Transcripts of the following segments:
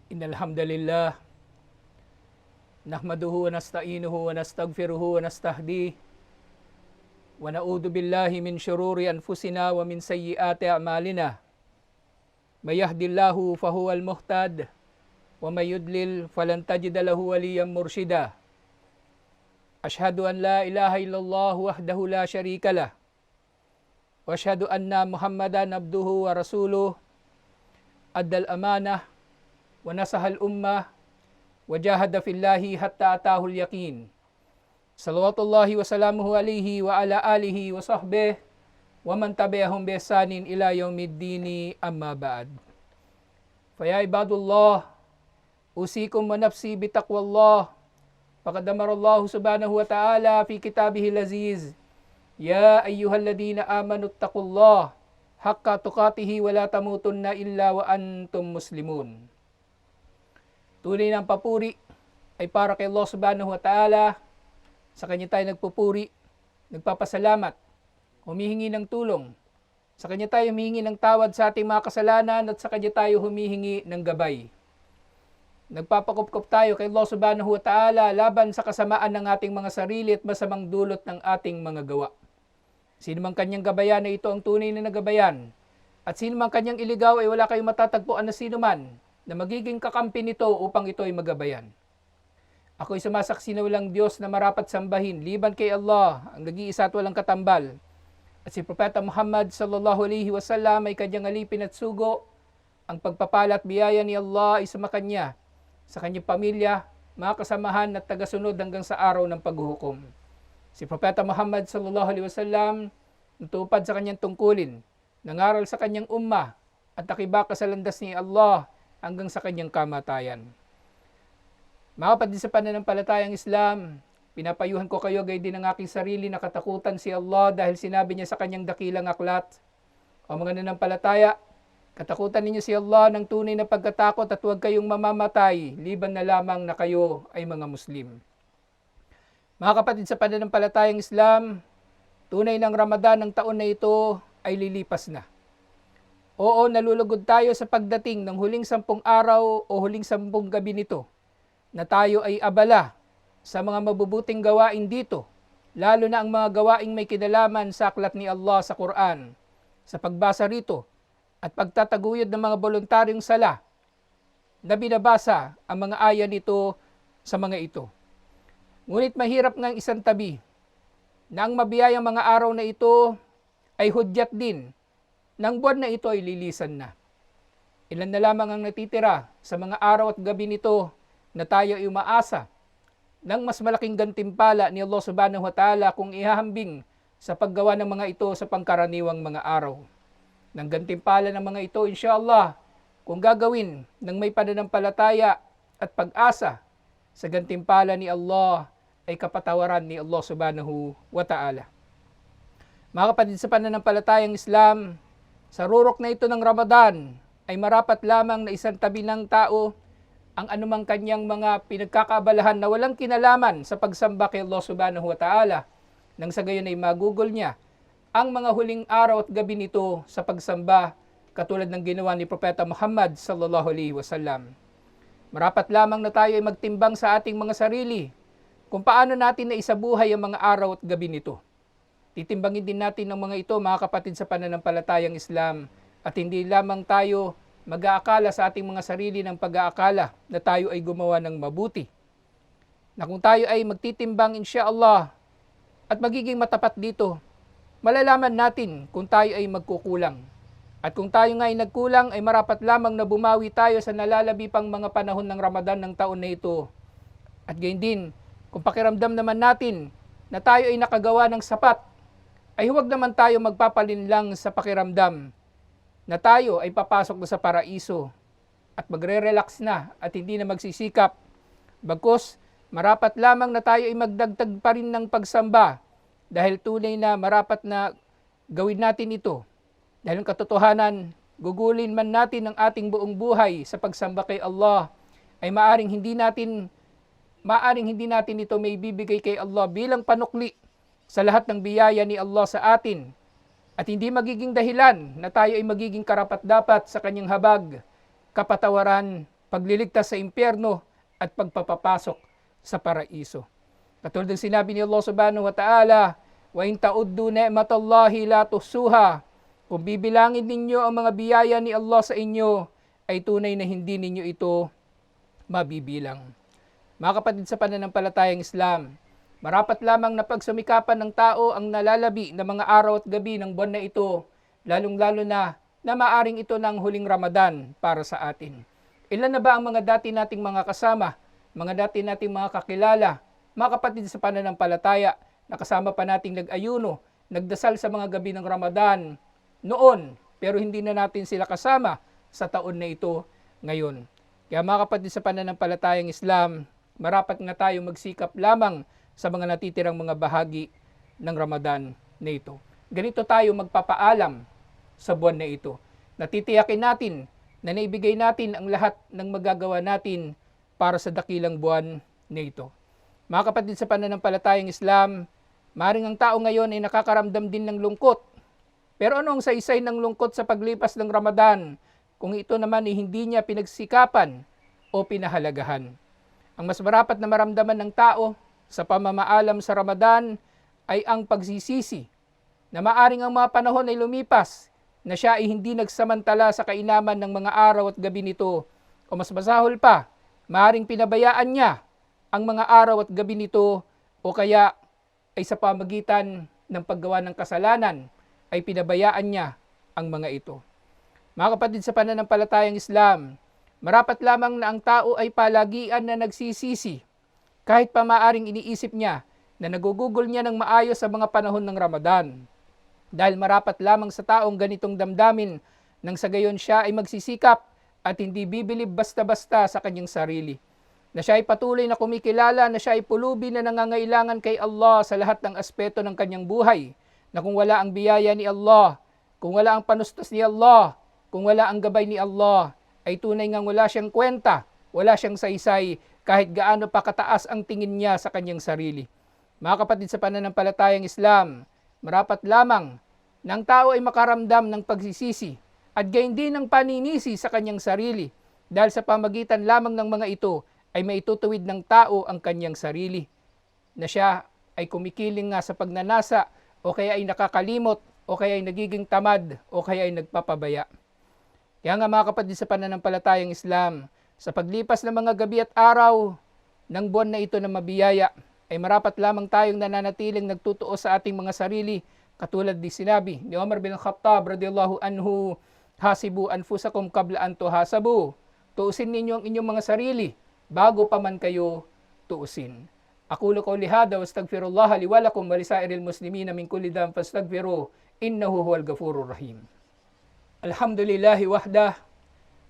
إن الحمد لله نحمده ونستعينه ونستغفره ونستهديه ونعوذ بالله من شرور أنفسنا ومن سيئات أعمالنا من يهد الله فهو المهتد ومن يضلل فلن تجد له وليا مرشدا أشهد أن لا إله إلا الله وحده لا شريك له وأشهد أن محمدا عبده ورسوله أدى الأمانة ونصح الأمة وجاهد في الله حتى أتاه اليقين صلوات الله وسلامه عليه وعلى آله وصحبه ومن تبعهم بإحسان إلى يوم الدين أما بعد فيا عباد الله أوصيكم ونفسي بتقوى الله فقد أمر الله سبحانه وتعالى في كتابه العزيز يا أيها الذين آمنوا اتقوا الله حق تقاته ولا تموتن إلا وأنتم مسلمون. Tunay ng papuri ay para kay Allah subhanahu wa ta'ala. Sa Kanya tayo nagpupuri, nagpapasalamat, humihingi ng tulong. Sa Kanya tayo humihingi ng tawad sa ating mga kasalanan at sa Kanya tayo humihingi ng gabay. Nagpapakupkop tayo kay Allah subhanahu wa ta'ala laban sa kasamaan ng ating mga sarili at masamang dulot ng ating mga gawa. Sino mang kanyang gabayan ay ito ang tunay na nagabayan. At sino mang kanyang iligaw ay wala kayong matatagpuan na sino man na magiging kakampi nito upang ito ay magabayan. Ako'y sumasaksi na walang Diyos na marapat sambahin, liban kay Allah, ang nag-iisa at walang katambal. At si Propeta Muhammad sallallahu alaihi wasallam ay kanyang alipin at sugo. Ang pagpapala at biyaya ni Allah ay sumakanya, sa kanyang pamilya, mga kasamahan at tagasunod hanggang sa araw ng paghuhukom. Si Propeta Muhammad sallallahu alaihi wasallam natupad sa kanyang tungkulin, nangaral sa kanyang ummah at nakibaka sa landas ni Allah hanggang sa kanyang kamatayan. Mga kapatid sa pananampalatayang Islam, pinapayuhan ko kayo gayun din ang aking sarili na katakutan si Allah dahil sinabi niya sa kanyang dakilang aklat, o mga nanampalataya, katakutan ninyo si Allah ng tunay na pagkatakot at huwag kayong mamamatay, liban na lamang na kayo ay mga Muslim. Mga kapatid sa pananampalatayang Islam, tunay ng Ramadan ng taon na ito ay lilipas na. Oo, nalulugod tayo sa pagdating ng huling 10 araw o huling 10 gabi nito na tayo ay abala sa mga mabubuting gawain dito, lalo na ang mga gawaing may kinalaman sa aklat ni Allah sa Quran, sa pagbasa rito at pagtataguyod ng mga voluntaryong sala na binabasa ang mga aya nito sa mga ito. Ngunit mahirap ngang isang tabi na ang mabiyayang mga araw na ito ay hudyat din nang buwan na ito ay lilisan na. Ilan na lamang ang natitira sa mga araw at gabi nito na tayo ay umaasa ng mas malaking gantimpala ni Allah subhanahu wa ta'ala kung ihahambing sa paggawa ng mga ito sa pangkaraniwang mga araw. Nang gantimpala ng mga ito, inshallah, kung gagawin ng may pananampalataya at pag-asa sa gantimpala ni Allah ay kapatawaran ni Allah subhanahu wa ta'ala. Mga kapatid sa pananampalatayang Islam, sa rurok na ito ng Ramadan ay marapat lamang na isang tabi ng tao ang anumang kanyang mga pinagkakaabalahan na walang kinalaman sa pagsamba kay Allah subhanahu wa ta'ala nang sa gayon ay magugol niya ang mga huling araw at gabi nito sa pagsamba katulad ng ginawa ni Propeta Muhammad sallallahu alaihi wasallam. Marapat lamang na tayo ay magtimbang sa ating mga sarili kung paano natin na isabuhay ang mga araw at gabi nito. Titimbangin din natin ng mga ito, mga kapatid sa pananampalatayang Islam, at hindi lamang tayo mag-aakala sa ating mga sarili ng pag-aakala na tayo ay gumawa ng mabuti. Na kung tayo ay magtitimbang insyaAllah at magiging matapat dito, malalaman natin kung tayo ay magkukulang. At kung tayo nga ay nagkulang, ay marapat lamang na bumawi tayo sa nalalabi pang mga panahon ng Ramadan ng taon na ito. At gayon din, kung pakiramdam naman natin na tayo ay nakagawa ng sapat, ay huwag naman tayo magpapalinlang sa pakiramdam na tayo ay papasok na sa paraiso at magre-relax na at hindi na magsisikap. Bagkus, marapat lamang na tayo ay magdagdag pa rin ng pagsamba dahil tunay na marapat na gawin natin ito. Dahil ang katotohanan, gugulin man natin ang ating buong buhay sa pagsamba kay Allah, ay maaring hindi natin ito may bibigay kay Allah bilang panukli sa lahat ng biyaya ni Allah sa atin at hindi magiging dahilan na tayo ay magiging karapat-dapat sa kanyang habag, kapatawaran pagliligtas sa impyerno, at pagpapapasok sa paraiso. Katulad ng sinabi ni Allah subhanahu wa ta'ala, wa in ta'uddu ni'matallahi la tuhsuha. Kung bibilangin ninyo ang mga biyaya ni Allah sa inyo, ay tunay na hindi ninyo ito mabibilang. Mga kapatid sa pananampalatayang Islam, marapat lamang na pagsumikapan ng tao ang nalalabi na mga araw at gabi ng buwan na ito, lalong-lalo na maaring ito ng huling Ramadan para sa atin. Ilan na ba ang mga dati nating mga kasama, mga dati nating mga kakilala, mga kapatid sa pananampalataya, na kasama pa nating nag-ayuno, nagdasal sa mga gabi ng Ramadan noon, pero hindi na natin sila kasama sa taon na ito ngayon. Kaya mga kapatid sa pananampalatayang Islam, marapat na tayo magsikap lamang sa mga natitirang mga bahagi ng Ramadan na ito. Ganito tayo magpapaalam sa buwan na ito. Natitiyakin natin na naibigay natin ang lahat ng magagawa natin para sa dakilang buwan na ito. Mga kapatid sa pananampalatayang Islam, maring ang tao ngayon ay nakakaramdam din ng lungkot. Pero ano ang saysay ng lungkot sa paglipas ng Ramadan kung ito naman ay hindi niya pinagsikapan o pinahalagahan? Ang mas marapat na maramdaman ng tao sa pamamaalam sa Ramadan ay ang pagsisisi na maaring ang mga panahon ay lumipas na siya ay hindi nagsamantala sa kainaman ng mga araw at gabi nito, o mas masahol pa, maaring pinabayaan niya ang mga araw at gabi nito, o kaya ay sa pamagitan ng paggawa ng kasalanan ay pinabayaan niya ang mga ito. Mga kapatid sa pananampalatayang Islam, marapat lamang na ang tao ay palagian na nagsisisi kahit pa maaring iniisip niya na nagugugol niya ng maayos sa mga panahon ng Ramadan. Dahil marapat lamang sa taong ganitong damdamin nang sa gayon siya ay magsisikap at hindi bibilib basta-basta sa kanyang sarili. Na siya ay patuloy na kumikilala na siya ay pulubi na nangangailangan kay Allah sa lahat ng aspeto ng kanyang buhay. Na kung wala ang biyaya ni Allah, kung wala ang panustos ni Allah, kung wala ang gabay ni Allah, ay tunay ngang wala siyang kwenta, wala siyang saysay, kahit gaano pa kataas ang tingin niya sa kanyang sarili. Mga kapatid sa pananampalatayang Islam, marapat lamang ng tao ay makaramdam ng pagsisisi at gayon din ng paninisi sa kanyang sarili, dahil sa pamagitan lamang ng mga ito ay maitutuwid ng tao ang kanyang sarili, na siya ay kumikiling nga sa pagnanasa, o kaya ay nakakalimot, o kaya ay nagiging tamad, o kaya ay nagpapabaya. Kaya nga mga kapatid sa pananampalatayang Islam, sa paglipas ng mga gabi at araw ng buwan na ito na mabiyaya, ay marapat lamang tayong nananatiling nagtutuo sa ating mga sarili, katulad di sinabi ni Umar bin Khattab radhiyallahu anhu, hasibu anfusakum qabla an tuhasabu. Tuusin ninyo ang inyong mga sarili bago pa man kayo tuusin. Aqulu qawli hadha wastaghfirullaha li wa lakum wa lisairil muslimina min kulli dhanbin fastaghfiruhu innahu huwal ghafurur rahim. Alhamdulillahi wahdah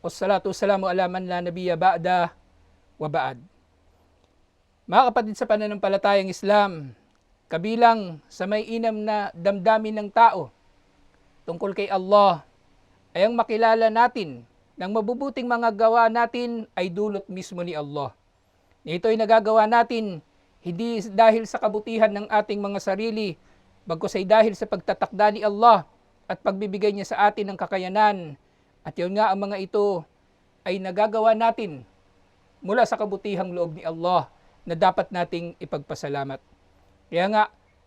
wassalatu wassalamu ala man la nabiyya ba'da wa ba'd. Mga kapatid sa pananampalatayang Islam, kabilang sa may inam na damdamin ng tao tungkol kay Allah ay ang makilala natin ng mabubuting mga gawa natin ay dulot mismo ni Allah. Ito ay nagagawa natin hindi dahil sa kabutihan ng ating mga sarili, bagkus ay dahil sa pagtatakda ni Allah at pagbibigay niya sa atin ng kakayanan. At yun nga, ang mga ito ay nagagawa natin mula sa kabutihang loob ni Allah na dapat nating ipagpasalamat. Kaya nga,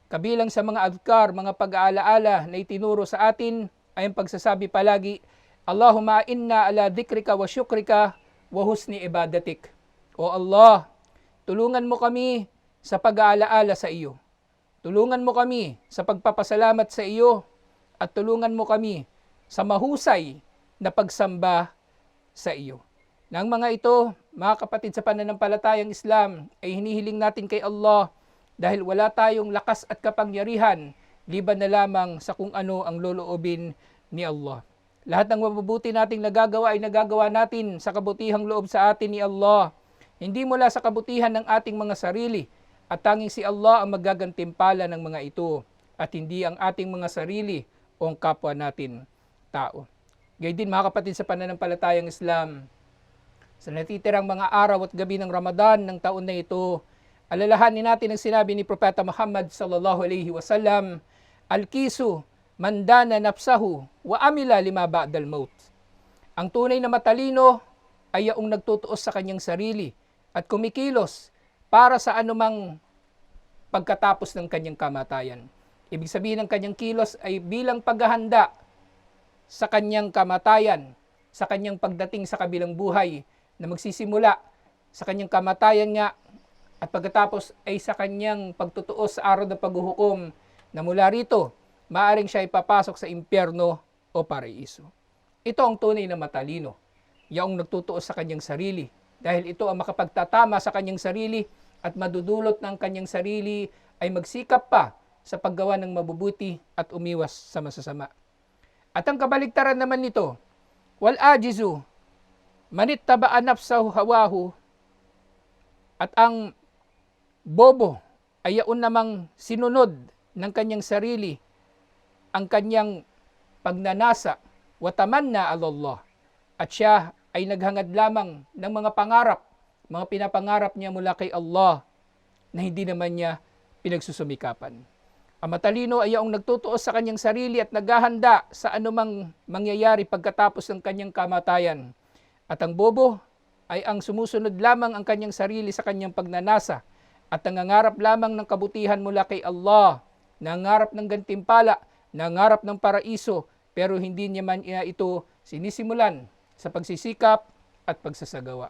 kabilang sa mga adhkar, mga pag-aalaala na itinuro sa atin ay ang pagsasabi palagi, Allahumma inna ala dhikrika wa syukrika wa husni ibadatik. O Allah, tulungan mo kami sa pag-aalaala sa iyo. Tulungan mo kami sa pagpapasalamat sa iyo at tulungan mo kami sa mahusay na pagsamba sa iyo. Nang mga ito, mga kapatid sa pananampalatayang Islam, ay hinihiling natin kay Allah dahil wala tayong lakas at kapangyarihan liban na lamang sa kung ano ang loloobin ni Allah. Lahat ng mabubuti nating nagagawa ay nagagawa natin sa kabutihang loob sa atin ni Allah. Hindi mula sa kabutihan ng ating mga sarili, at tanging si Allah ang magagantimpala ng mga ito at hindi ang ating mga sarili o ang kapwa natin tao. Gayon din mga kapatid sa pananampalatayang Islam, sa natitirang mga araw at gabi ng Ramadan ng taon na ito, alalahanin natin ang sinabi ni Propeta Muhammad sallallahu alaihi wasallam, Al-kisu man dana nafsahu wa amila lima ba'dal maut. Ang tunay na matalino ay yaong nagtutuos sa kanyang sarili at kumikilos para sa anumang pagkatapos ng kanyang kamatayan. Ibig sabihin ng kanyang kilos ay bilang paghahanda sa kanyang kamatayan, sa kanyang pagdating sa kabilang buhay na magsisimula sa kanyang kamatayan nga at pagkatapos ay sa kanyang pagtutuos sa araw ng paghuhukom na mula rito, maaring siya ipapasok sa impyerno o paraiso. Ito ang tunay na matalino, yaong nagtutuos sa kanyang sarili dahil ito ang makapagtatama sa kanyang sarili at madudulot ng kanyang sarili ay magsikap pa sa paggawa ng mabubuti at umiwas sa masasama. At ang kabaligtaran naman nito, wal ajizu, manit tabaan nafsahu hawahu, at ang bobo ay yaon namang sinunod ng kanyang sarili ang kanyang pagnanasa, watamanna alallah, at siya ay naghangad lamang ng mga pangarap, mga pinapangarap niya mula kay Allah na hindi naman niya pinagsusumikapan. Ang matalino ay yaong nagtutuos sa kanyang sarili at naghahanda sa anumang mangyayari pagkatapos ng kanyang kamatayan. At ang bobo ay ang sumusunod lamang ang kanyang sarili sa kanyang pagnanasa at nangangarap lamang ng kabutihan mula kay Allah, nangangarap ng gantimpala, nangangarap ng paraiso, pero hindi niya man ito sinisimulan sa pagsisikap at pagsasagawa.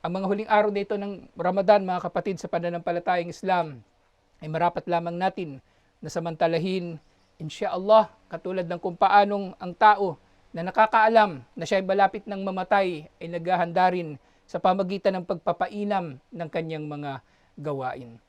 Ang mga huling araw nito ng Ramadan, mga kapatid sa pananampalatayang Islam, ay marapat lamang natin na samantalahin, insyaAllah, katulad ng kung paanong ang tao na nakakaalam na siya ay malapit ng mamatay ay naghahanda rin sa pamagitan ng pagpapainam ng kanyang mga gawain.